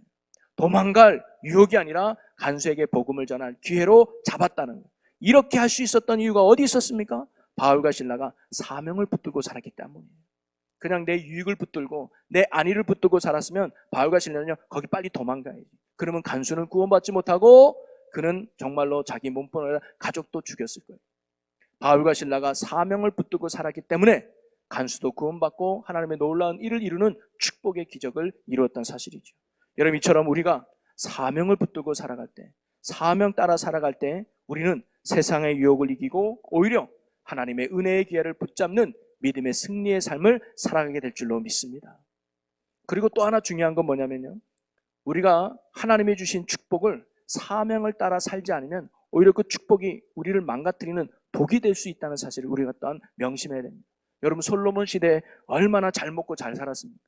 도망갈 유혹이 아니라 간수에게 복음을 전할 기회로 잡았다는 거예요. 이렇게 할 수 있었던 이유가 어디 있었습니까? 바울과 실라가 사명을 붙들고 살았기 때문이에요. 그냥 내 유익을 붙들고 내 안위를 붙들고 살았으면 바울과 실라는요, 거기 빨리 도망가야지. 그러면 간수는 구원받지 못하고 그는 정말로 자기 몸뿐 아니라 가족도 죽였을 거예요. 바울과 실라가 사명을 붙들고 살았기 때문에 간수도 구원받고 하나님의 놀라운 일을 이루는 축복의 기적을 이루었던 사실이죠. 여러분, 이처럼 우리가 사명을 붙들고 살아갈 때, 사명 따라 살아갈 때 우리는 세상의 유혹을 이기고 오히려 하나님의 은혜의 기회를 붙잡는 믿음의 승리의 삶을 살아가게 될 줄로 믿습니다. 그리고 또 하나 중요한 건 뭐냐면요, 우리가 하나님이 주신 축복을 사명을 따라 살지 않으면 오히려 그 축복이 우리를 망가뜨리는 독이 될 수 있다는 사실을 우리가 또한 명심해야 됩니다. 여러분, 솔로몬 시대에 얼마나 잘 먹고 잘 살았습니까?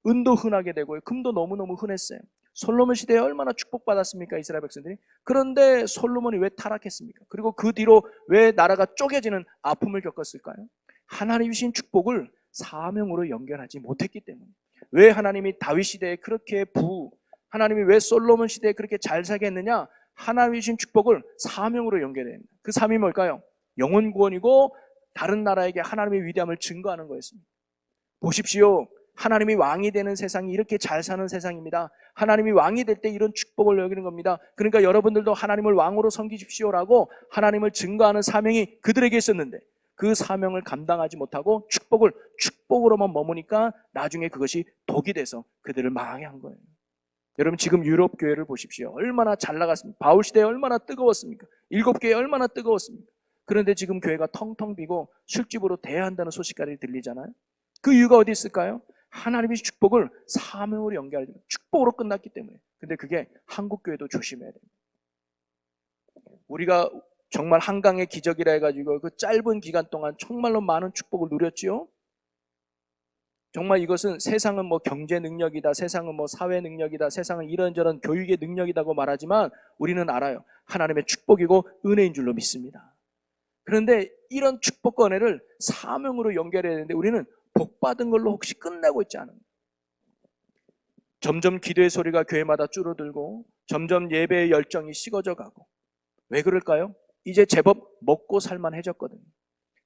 은도 흔하게 되고 금도 너무너무 흔했어요. 솔로몬 시대에 얼마나 축복받았습니까, 이스라엘 백성들이? 그런데 솔로몬이 왜 타락했습니까? 그리고 그 뒤로 왜 나라가 쪼개지는 아픔을 겪었을까요? 하나님이 주신 축복을 사명으로 연결하지 못했기 때문에. 왜 하나님이 다윗 시대에 그렇게 하나님이 왜 솔로몬 시대에 그렇게 잘 살게 했느냐? 하나님이 주신 축복을 사명으로 연결해야 됩니다. 그 사명이 뭘까요? 영혼 구원이고 다른 나라에게 하나님의 위대함을 증거하는 거였습니다. 보십시오. 하나님이 왕이 되는 세상이 이렇게 잘 사는 세상입니다. 하나님이 왕이 될 때 이런 축복을 여기는 겁니다. 그러니까 여러분들도 하나님을 왕으로 섬기십시오라고 하나님을 증거하는 사명이 그들에게 있었는데 그 사명을 감당하지 못하고 축복을 축복으로만 머무니까 나중에 그것이 독이 돼서 그들을 망하게 한 거예요. 여러분 지금 유럽 교회를 보십시오. 얼마나 잘 나갔습니까? 바울 시대에 얼마나 뜨거웠습니까? 7교회 얼마나 뜨거웠습니까? 그런데 지금 교회가 텅텅 비고 술집으로 대여한다는 소식까지 들리잖아요. 그 이유가 어디 있을까요? 하나님의 축복을 사명으로 연결하지 축복으로 끝났기 때문에. 근데 그게 한국 교회도 조심해야 됩니다. 우리가 정말 한강의 기적이라 해가지고 그 짧은 기간 동안 정말로 많은 축복을 누렸지요. 정말 이것은 세상은 뭐 경제 능력이다, 세상은 뭐 사회 능력이다, 세상은 이런저런 교육의 능력이라고 말하지만 우리는 알아요. 하나님의 축복이고 은혜인 줄로 믿습니다. 그런데 이런 축복과 은혜를 사명으로 연결해야 되는데 우리는 복받은 걸로 혹시 끝내고 있지 않은가? 점점 기도의 소리가 교회마다 줄어들고 점점 예배의 열정이 식어져 가고. 왜 그럴까요? 이제 제법 먹고 살만해졌거든요.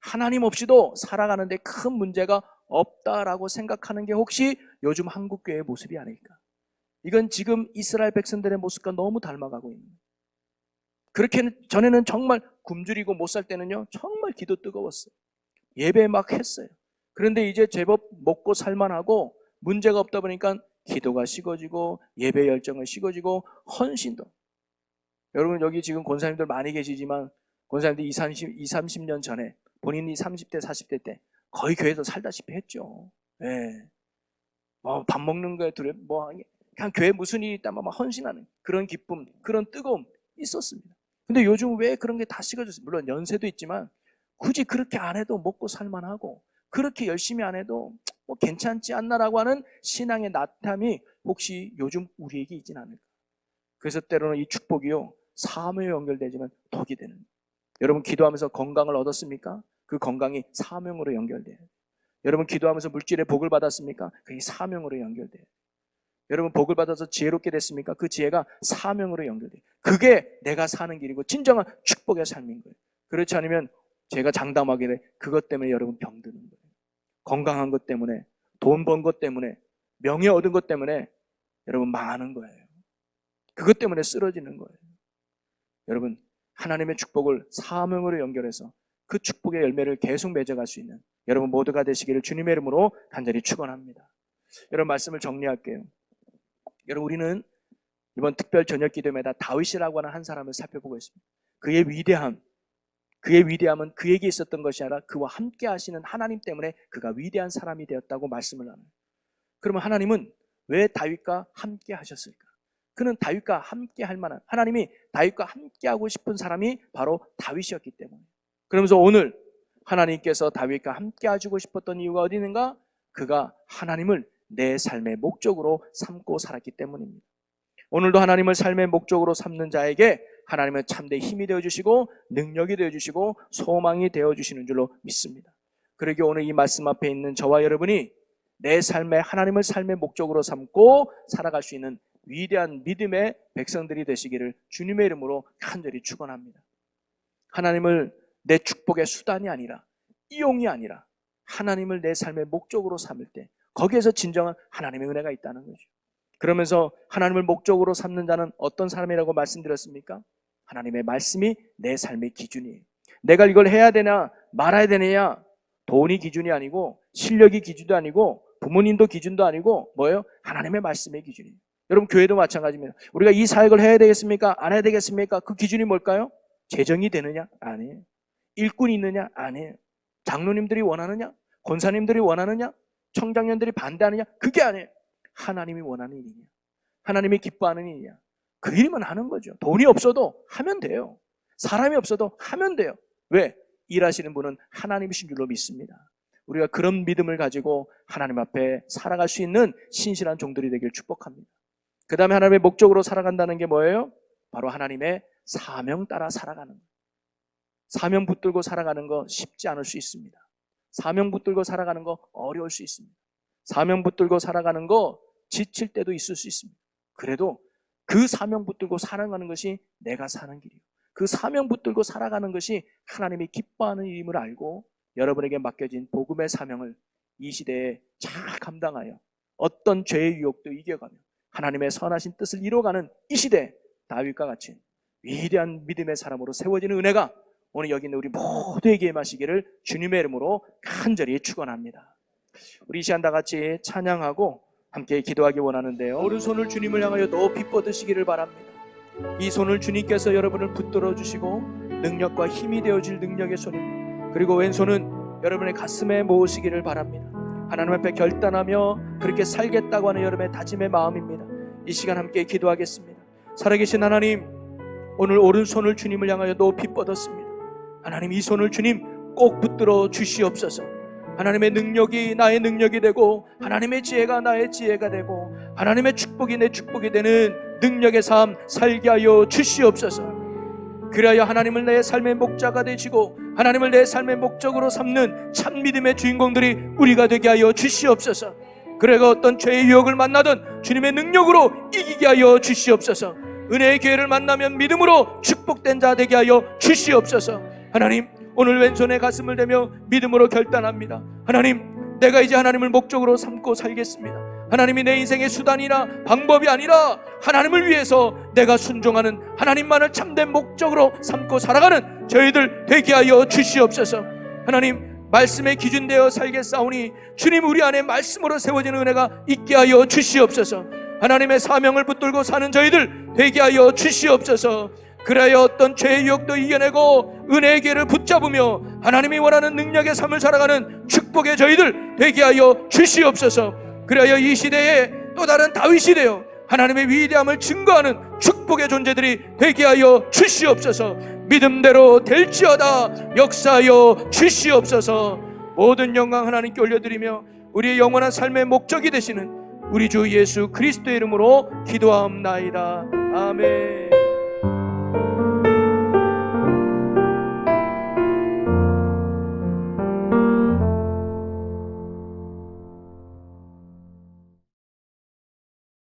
하나님 없이도 살아가는데 큰 문제가 없다라고 생각하는 게 혹시 요즘 한국교회의 모습이 아닐까? 이건 지금 이스라엘 백성들의 모습과 너무 닮아가고 있는 거예요. 그렇게 전에는 정말 굶주리고 못 살 때는요 정말 기도 뜨거웠어요. 예배 막 했어요. 그런데 이제 제법 먹고 살만하고 문제가 없다 보니까 기도가 식어지고 예배 열정은 식어지고 헌신도. 여러분 여기 지금 권사님들 많이 계시지만 권사님들 20, 30년 전에 본인이 30대 40대 때 거의 교회에서 살다시피 했죠. 네. 밥 먹는 거에 두려 그냥 교회 무슨 일이 있다면 헌신하는 그런 기쁨, 그런 뜨거움 있었습니다. 근데 요즘 왜 그런 게 다 식어졌어요? 물론 연세도 있지만 굳이 그렇게 안 해도 먹고 살만하고 그렇게 열심히 안 해도 뭐 괜찮지 않나라고 하는 신앙의 나탐이 혹시 요즘 우리에게 있진 않을까? 그래서 때로는 이 축복이요 사명에 연결되지만 독이 되는. 여러분 기도하면서 건강을 얻었습니까? 그 건강이 사명으로 연결돼요. 여러분 기도하면서 물질의 복을 받았습니까? 그게 사명으로 연결돼요. 여러분 복을 받아서 지혜롭게 됐습니까? 그 지혜가 사명으로 연결돼요. 그게 내가 사는 길이고 진정한 축복의 삶인 거예요. 그렇지 않으면 제가 장담하게 돼 그것 때문에 여러분 병드는 거예요. 건강한 것 때문에, 돈 번 것 때문에, 명예 얻은 것 때문에 여러분 망하는 거예요. 그것 때문에 쓰러지는 거예요. 여러분 하나님의 축복을 사명으로 연결해서 그 축복의 열매를 계속 맺어갈 수 있는 여러분 모두가 되시기를 주님의 이름으로 간절히 축원합니다. 여러분 말씀을 정리할게요. 여러분 우리는 이번 특별 저녁 기도회마다 다윗이라고 하는 한 사람을 살펴보고 있습니다. 그의 위대함은 그에게 있었던 것이 아니라 그와 함께 하시는 하나님 때문에 그가 위대한 사람이 되었다고 말씀을 하는. 그러면 하나님은 왜 다윗과 함께 하셨을까? 그는 다윗과 함께 할 만한, 하나님이 다윗과 함께 하고 싶은 사람이 바로 다윗이었기 때문에. 그러면서 오늘 하나님께서 다윗과 함께 해주고 싶었던 이유가 어디 있는가? 그가 하나님을 내 삶의 목적으로 삼고 살았기 때문입니다. 오늘도 하나님을 삶의 목적으로 삼는 자에게 하나님은 참된 힘이 되어주시고 능력이 되어주시고 소망이 되어주시는 줄로 믿습니다. 그러기에 오늘 이 말씀 앞에 있는 저와 여러분이 내 삶에 하나님을 삶의 목적으로 삼고 살아갈 수 있는 위대한 믿음의 백성들이 되시기를 주님의 이름으로 간절히 축원합니다. 하나님을 내 축복의 수단이 아니라 이용이 아니라 하나님을 내 삶의 목적으로 삼을 때 거기에서 진정한 하나님의 은혜가 있다는 거죠. 그러면서 하나님을 목적으로 삼는 자는 어떤 사람이라고 말씀드렸습니까? 하나님의 말씀이 내 삶의 기준이에요. 내가 이걸 해야 되냐 말아야 되느냐 돈이 기준이 아니고 실력이 기준도 아니고 부모님도 기준도 아니고 뭐예요? 하나님의 말씀의 기준이에요. 여러분 교회도 마찬가지입니다. 우리가 이 사역을 해야 되겠습니까? 안 해야 되겠습니까? 그 기준이 뭘까요? 재정이 되느냐? 아니에요. 일꾼이 있느냐? 아니에요. 장로님들이 원하느냐? 권사님들이 원하느냐? 청장년들이 반대하느냐? 그게 아니에요. 하나님이 원하는 일이냐? 하나님이 기뻐하는 일이냐? 그 일만 하는 거죠. 돈이 없어도 하면 돼요. 사람이 없어도 하면 돼요. 왜? 일하시는 분은 하나님이신 줄로 믿습니다. 우리가 그런 믿음을 가지고 하나님 앞에 살아갈 수 있는 신실한 종들이 되길 축복합니다. 그 다음에 하나님의 목적으로 살아간다는 게 뭐예요? 바로 하나님의 사명 따라 살아가는 거예요. 사명 붙들고 살아가는 거 쉽지 않을 수 있습니다. 사명 붙들고 살아가는 거 어려울 수 있습니다. 사명 붙들고 살아가는 거 지칠 때도 있을 수 있습니다. 그래도 그 사명 붙들고 살아가는 것이 내가 사는 길이에요. 그 사명 붙들고 살아가는 것이 하나님이 기뻐하는 일임을 알고 여러분에게 맡겨진 복음의 사명을 이 시대에 잘 감당하여 어떤 죄의 유혹도 이겨가며 하나님의 선하신 뜻을 이루어가는 이 시대, 다윗과 같이 위대한 믿음의 사람으로 세워지는 은혜가 오늘 여기 있는 우리 모두에게 임하시기를 주님의 이름으로 간절히 축원합니다. 우리 이 시간 다 같이 찬양하고 함께 기도하기 원하는데요, 오른손을 주님을 향하여 높이 뻗으시기를 바랍니다. 이 손을 주님께서 여러분을 붙들어 주시고 능력과 힘이 되어질 능력의 손입니다. 그리고 왼손은 여러분의 가슴에 모으시기를 바랍니다. 하나님 앞에 결단하며 그렇게 살겠다고 하는 여러분의 다짐의 마음입니다. 이 시간 함께 기도하겠습니다. 살아계신 하나님, 오늘 오른손을 주님을 향하여 높이 뻗었습니다. 하나님, 이 손을 주님 꼭 붙들어 주시옵소서. 하나님의 능력이 나의 능력이 되고 하나님의 지혜가 나의 지혜가 되고 하나님의 축복이 내 축복이 되는 능력의 삶 살게 하여 주시옵소서. 그래야 하나님을 내 삶의 목자가 되시고 하나님을 내 삶의 목적으로 삼는 참 믿음의 주인공들이 우리가 되게 하여 주시옵소서. 그래가 어떤 죄의 유혹을 만나든 주님의 능력으로 이기게 하여 주시옵소서. 은혜의 기회를 만나면 믿음으로 축복된 자 되게 하여 주시옵소서. 하나님, 오늘 왼손에 가슴을 대며 믿음으로 결단합니다. 하나님, 내가 이제 하나님을 목적으로 삼고 살겠습니다. 하나님이 내 인생의 수단이나 방법이 아니라 하나님을 위해서 내가 순종하는 하나님만을 참된 목적으로 삼고 살아가는 저희들 되게 하여 주시옵소서. 하나님, 말씀에 기준되어 살겠사오니 주님 우리 안에 말씀으로 세워지는 은혜가 있게 하여 주시옵소서. 하나님의 사명을 붙들고 사는 저희들 되게 하여 주시옵소서. 그래야 어떤 죄의 유혹도 이겨내고 은혜의 길을 붙잡으며 하나님이 원하는 능력의 삶을 살아가는 축복의 저희들 되게 하여 주시옵소서. 그래야 이 시대에 또 다른 다윗이 되어 하나님의 위대함을 증거하는 축복의 존재들이 되게 하여 주시옵소서. 믿음대로 될지어다 역사하여 주시옵소서. 모든 영광 하나님께 올려드리며 우리의 영원한 삶의 목적이 되시는 우리 주 예수 그리스도의 이름으로 기도하옵나이다. 아멘.